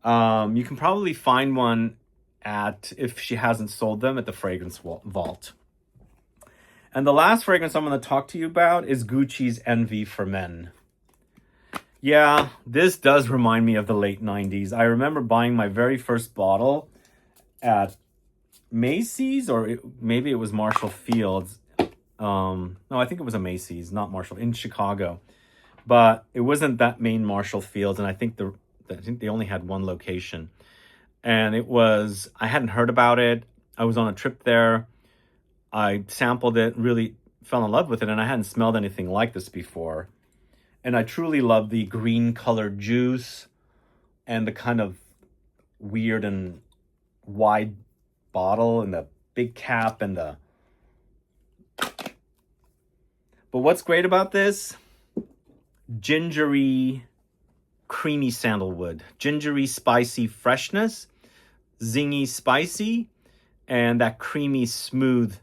You can probably find one if she hasn't sold them, at the fragrance vault. And the last fragrance I'm going to talk to you about is Gucci's Envy for Men. Yeah, this does remind me of the late 90s. I remember buying my very first bottle at Macy's, or maybe it was Marshall Fields. No, I think it was a Macy's, not Marshall, in Chicago. But it wasn't that main Marshall Fields, and I think they only had one location. And I hadn't heard about it. I was on a trip there. I sampled it, really fell in love with it, and I hadn't smelled anything like this before. And I truly love the green colored juice and the kind of weird and wide bottle and the big cap and the... But what's great about this? Gingery, creamy sandalwood. Gingery, spicy freshness. Zingy, spicy. And that creamy, smooth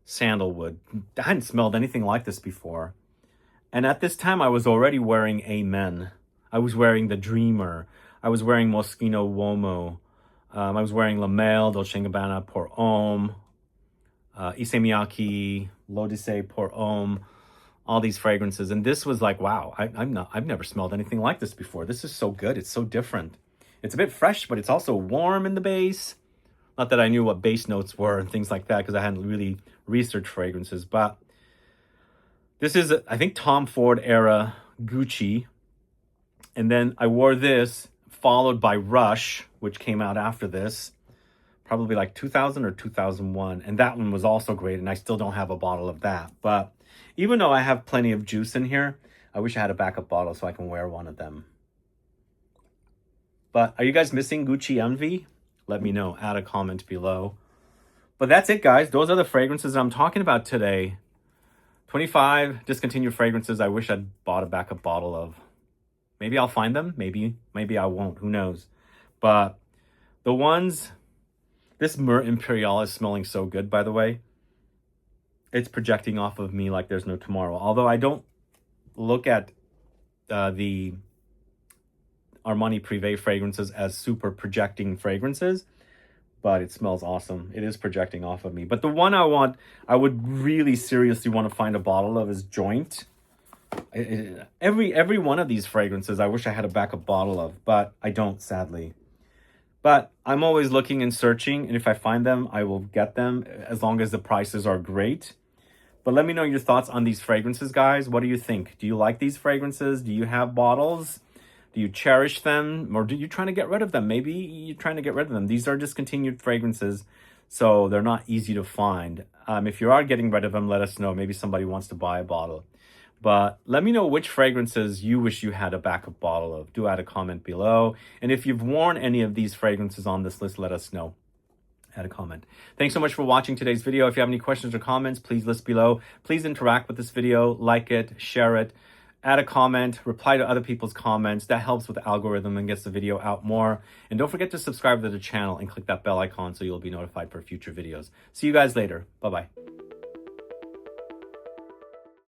sandalwood. I hadn't smelled anything like this before. And at this time, I was already wearing Amen. I was wearing the Dreamer. I was wearing Moschino Uomo. I was wearing La Mel, Dolce & Gabbana Pour Homme, Issey Miyake, L'Odyssée Pour Homme, all these fragrances. And this was like, wow, I've never smelled anything like this before. This is so good. It's so different. It's a bit fresh, but it's also warm in the base. Not that I knew what base notes were and things like that, because I hadn't really researched fragrances. But this is, I think, Tom Ford era Gucci. And then I wore this, followed by Rush, which came out after this, probably like 2000 or 2001. And that one was also great, and I still don't have a bottle of that. But even though I have plenty of juice in here, I wish I had a backup bottle so I can wear one of them. But are you guys missing Gucci Envy? Let me know. Add a comment below. But that's it, guys. Those are the fragrances I'm talking about today. 25 discontinued fragrances I wish I'd bought a backup bottle of. Maybe I'll find them. Maybe I won't. Who knows? But the ones, this Myrrh Imperial is smelling so good, by the way. It's projecting off of me like there's no tomorrow. Although I don't look at the Armani Privé fragrances as super projecting fragrances, but it smells awesome. It is projecting off of me. But the one I would really seriously want to find a bottle of is Joint. Every one of these fragrances I wish I had a backup bottle of, but I don't, sadly. But I'm always looking and searching, and if I find them, I will get them as long as the prices are great. But let me know your thoughts on these fragrances, guys. What do you think? Do you like these fragrances? Do you have bottles? Do you cherish them? Or do you trying to get rid of them? Maybe you're trying to get rid of them. These are discontinued fragrances, so they're not easy to find. If you are getting rid of them, let us know. Maybe somebody wants to buy a bottle. But let me know which fragrances you wish you had a backup bottle of. Do add a comment below. And if you've worn any of these fragrances on this list, let us know. Add a comment. Thanks so much for watching today's video. If you have any questions or comments, please list below. Please interact with this video, like it, share it, add a comment, reply to other people's comments. That helps with the algorithm and gets the video out more. And don't forget to subscribe to the channel and click that bell icon so you'll be notified for future videos. See you guys later. Bye-bye.